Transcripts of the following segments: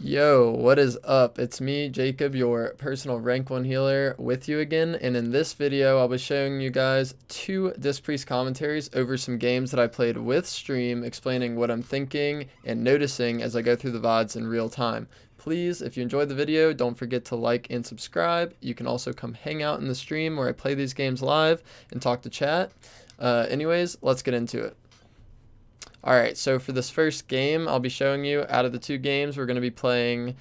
Yo, what is up? It's me, Jacob, your personal rank 1 healer with you again, and in this video I'll be showing you guys 2 Disc Priest commentaries over some games that I played with stream, explaining what I'm thinking and noticing as I go through the VODs in real time. Please, if you enjoyed the video, don't forget to like and subscribe. You can also come hang out in the stream where I play these games live and talk to chat. Anyways, let's get into it. Alright, so for this first game, I'll be showing you, out of the 2 games, we're going to be playing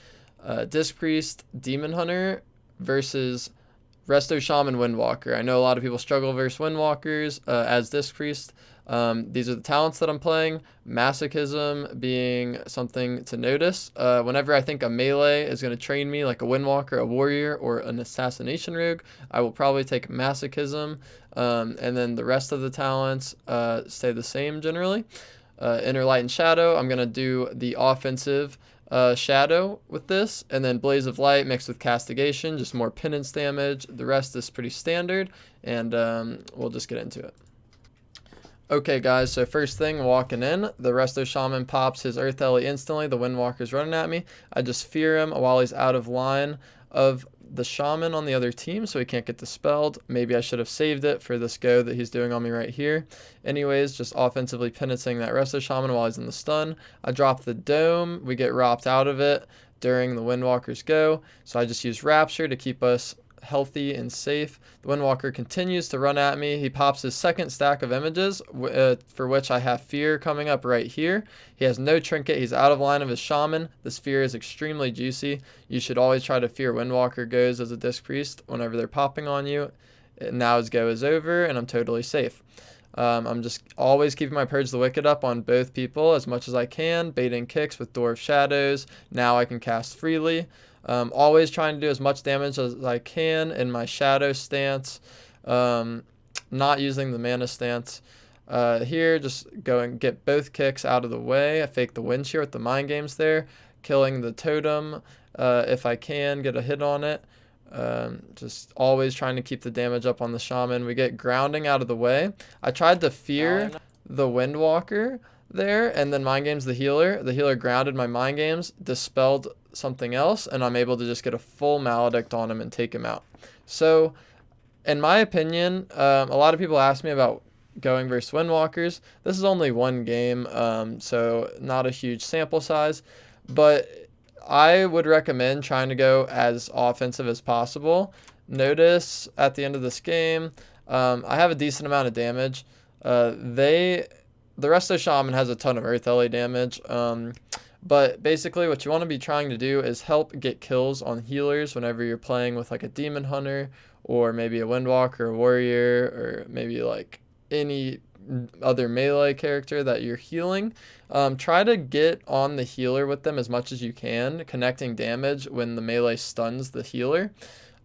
Disc Priest Demon Hunter versus Resto Shaman Windwalker. I know a lot of people struggle versus Windwalkers as Disc Priest. These are the talents that I'm playing, Masochism being something to notice. Whenever I think a melee is going to train me like a Windwalker, a Warrior, or an Assassination Rogue, I will probably take Masochism, and then the rest of the talents stay the same generally. Inner Light and Shadow, I'm going to do the offensive Shadow with this, and then Blaze of Light mixed with Castigation, just more penance damage. The rest is pretty standard, and we'll just get into it. Okay guys, so first thing, walking in, the Resto Shaman pops his Earth Ellie instantly, the Windwalker's running at me. I just fear him while he's out of line of the Shaman on the other team, so he can't get dispelled. Maybe I should have saved it for this go that he's doing on me right here. Anyways, just offensively penancing that Resto Shaman while he's in the stun. I drop the Dome, we get ropped out of it during the Windwalker's go, so I just use Rapture to keep us healthy and safe. The Windwalker continues to run at me. He pops his second stack of images, for which I have fear coming up right here. He has no trinket. He's out of line of his shaman. This fear is extremely juicy. You should always try to fear Windwalker goes as a Disc Priest whenever they're popping on you. Now his go is over, and I'm totally safe. I'm just always keeping my Purge the Wicked up on both people as much as I can, baiting kicks with Door of Shadows. Now I can cast freely. Always trying to do as much damage as I can in my Shadow stance, not using the Mana stance. Here, just go and get both kicks out of the way. I fake the Wind Shear with the Mind Games there, killing the Totem if I can, get a hit on it. Just always trying to keep the damage up on the Shaman. We get grounding out of the way. I tried to fear the Windwalker there, and then Mind Games the healer. The healer grounded my Mind Games, dispelled something else, and I'm able to just get a full Maledict on him and take him out. So, in my opinion, a lot of people ask me about going versus Windwalkers. This is only one game, so not a huge sample size, but I would recommend trying to go as offensive as possible. Notice at the end of this game, I have a decent amount of damage. The Resto Shaman has a ton of Earth Ellie damage, but basically what you want to be trying to do is help get kills on healers whenever you're playing with like a Demon Hunter, or maybe a Windwalker, or Warrior, or maybe like any other melee character that you're healing. Try to get on the healer with them as much as you can, connecting damage when the melee stuns the healer.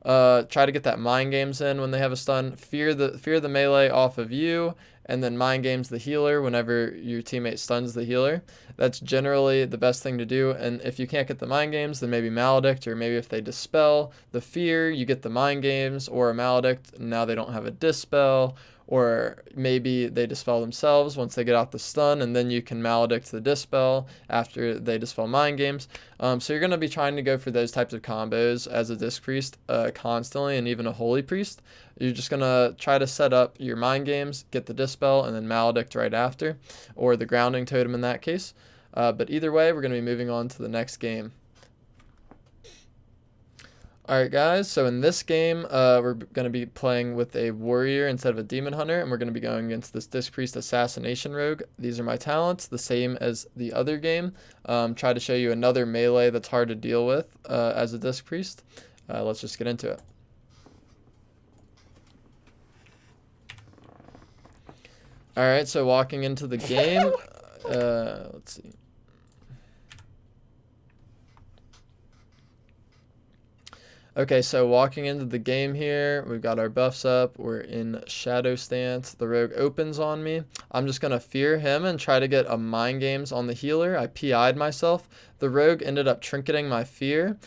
Try to get that Mind Games in when they have a stun. Fear the melee off of you, and then Mind Games the healer whenever your teammate stuns the healer. That's generally the best thing to do. And if you can't get the Mind Games, then maybe Maledict, or maybe if they dispel the fear, you get the Mind Games or a Maledict, and now they don't have a dispel. Or maybe they dispel themselves once they get out the stun, and then you can Maledict the dispel after they dispel Mind Games. So you're going to be trying to go for those types of combos as a Disc Priest constantly, and even a Holy Priest. You're just going to try to set up your Mind Games, get the dispel, and then Maledict right after, or the Grounding Totem in that case. But either way, we're going to be moving on to the next game. Alright guys, so in this game, we're going to be playing with a Warrior instead of a Demon Hunter, and we're going to be going against this Disc Priest Assassination Rogue. These are my talents, the same as the other game. Try to show you another melee that's hard to deal with as a Disc Priest. Let's just get into it. Alright, so walking into the game, let's see. Okay, so walking into the game here, we've got our buffs up, we're in Shadow stance, the rogue opens on me. I'm just going to fear him and try to get a Mind Games on the healer. I PI'd myself. The rogue ended up trinketing my fear.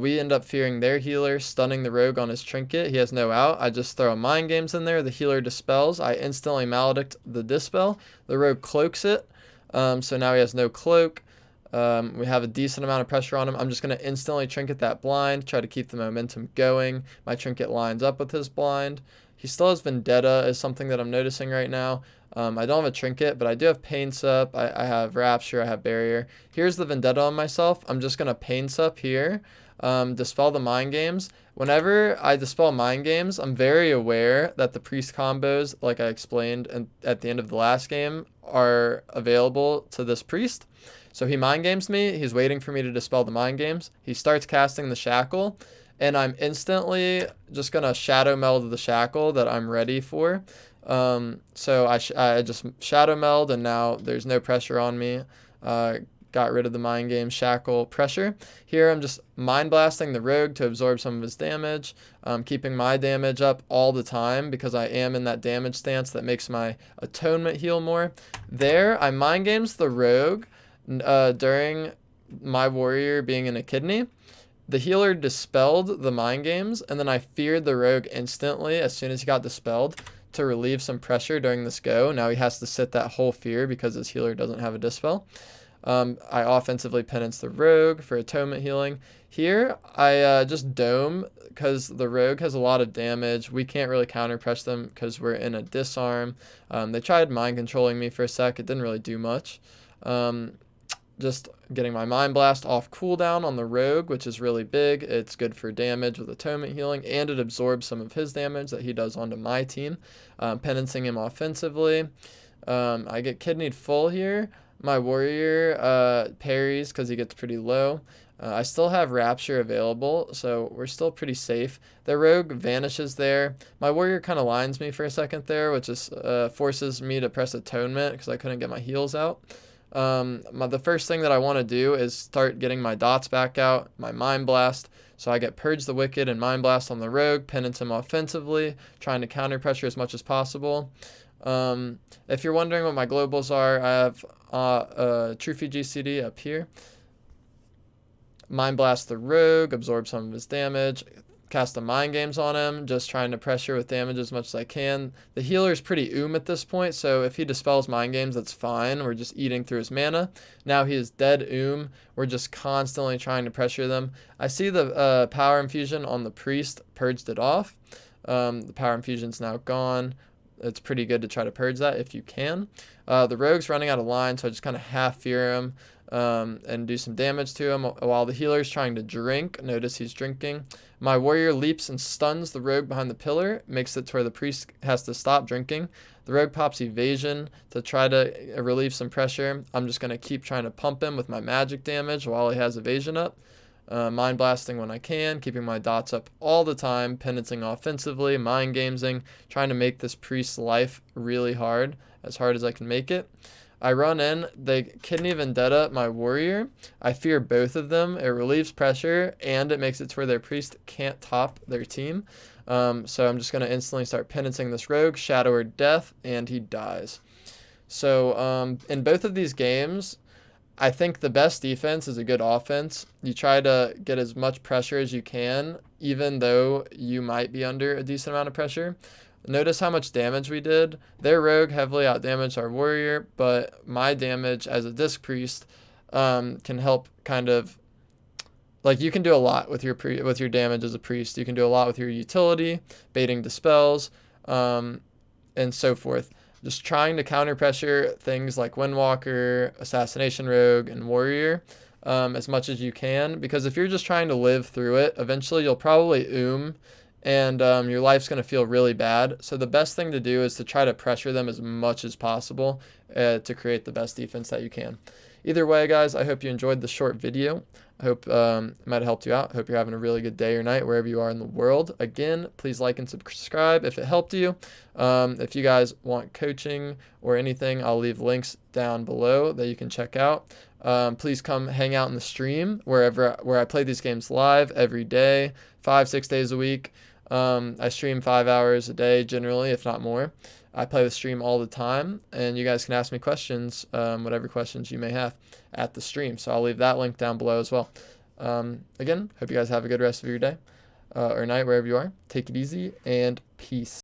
We end up fearing their healer, stunning the rogue on his trinket. He has no out. I just throw a Mind Games in there, the healer dispels. I instantly Maledict the dispel. The rogue cloaks it, so now he has no cloak. We have a decent amount of pressure on him. I'm just going to instantly trinket that blind, try to keep the momentum going. My trinket lines up with his blind. He still has Vendetta is something that I'm noticing right now. I don't have a trinket, but I do have Paints up. I have Rapture, I have Barrier. Here's the Vendetta on myself. I'm just going to Paints up here, dispel the Mind Games. Whenever I dispel Mind Games, I'm very aware that the Priest combos, like I explained at the end of the last game, are available to this Priest. So he Mind Games me. He's waiting for me to dispel the Mind Games. He starts casting the Shackle, and I'm instantly just going to Shadow Meld the Shackle that I'm ready for. So I just Shadow Meld, and now there's no pressure on me. Got rid of the Mind Game Shackle pressure. Here I'm just Mind Blasting the Rogue to absorb some of his damage, keeping my damage up all the time because I am in that damage stance that makes my Atonement heal more. There, I Mind Games the Rogue during my Warrior being in a kidney. The healer dispelled the Mind Games, and then I feared the Rogue instantly as soon as he got dispelled to relieve some pressure during this go. Now he has to sit that whole fear because his healer doesn't have a dispel. I offensively penance the Rogue for Atonement healing. Here, I just Dome because the Rogue has a lot of damage. We can't really counter press them because we're in a disarm. They tried mind controlling me for a sec. It didn't really do much. Just getting my Mind Blast off cooldown on the Rogue, which is really big. It's good for damage with Atonement healing, and it absorbs some of his damage that he does onto my team. Penancing him offensively. I get kidneyed full here. My Warrior parries because he gets pretty low. I still have Rapture available, so we're still pretty safe. The Rogue vanishes there. My Warrior kind of lines me for a second there, which is forces me to press Atonement because I couldn't get my heals out. The first thing that I want to do is start getting my dots back out, my Mind Blast. So I get Purge the Wicked and Mind Blast on the Rogue, penance him offensively, trying to counter pressure as much as possible. If you're wondering what my globals are, I have Trophy GCD up here. Mind Blast the Rogue, absorb some of his damage, cast the Mind Games on him, just trying to pressure with damage as much as I can. The healer is pretty at this point, so if he dispels Mind Games, that's fine. We're just eating through his mana. Now he is dead We're just constantly trying to pressure them. I see the Power Infusion on the Priest purged it off. The Power Infusion's now gone. It's pretty good to try to purge that if you can. The Rogue's running out of line, so I just kind of half fear him and do some damage to him while the healer's trying to drink. Notice he's drinking. My Warrior leaps and stuns the Rogue behind the pillar, makes it to where the Priest has to stop drinking. The Rogue pops Evasion to try to relieve some pressure. I'm just going to keep trying to pump him with my magic damage while he has Evasion up. Mind Blasting when I can, keeping my dots up all the time, penancing offensively, Mind Gamesing, trying to make this Priest's life really hard as I can make it. I run in, they Kidney Vendetta my Warrior. I fear both of them. It relieves pressure, and it makes it to where their Priest can't top their team. So I'm just going to instantly start penancing this Rogue, Shadow or Death, and he dies. So in both of these games, I think the best defense is a good offense. You try to get as much pressure as you can, even though you might be under a decent amount of pressure. Notice how much damage we did. Their Rogue heavily outdamaged our Warrior, but my damage as a Disc Priest can help kind of, like, you can do a lot with your damage as a Priest. You can do a lot with your utility, baiting dispels, and so forth. Just trying to counter pressure things like Windwalker, Assassination Rogue, and Warrior as much as you can, because if you're just trying to live through it, eventually you'll probably and your life's going to feel really bad. So the best thing to do is to try to pressure them as much as possible to create the best defense that you can. Either way, guys, I hope you enjoyed the short video. I hope it might have helped you out. I hope you're having a really good day or night wherever you are in the world. Again, please like and subscribe if it helped you. If you guys want coaching or anything, I'll leave links down below that you can check out. Please come hang out in the stream where I play these games live every day, 5-6 days a week. I stream 5 hours a day generally, if not more. I play the stream all the time, and you guys can ask me questions, whatever questions you may have at the stream. So I'll leave that link down below as well. Again, hope you guys have a good rest of your day or night wherever you are. Take it easy, and peace.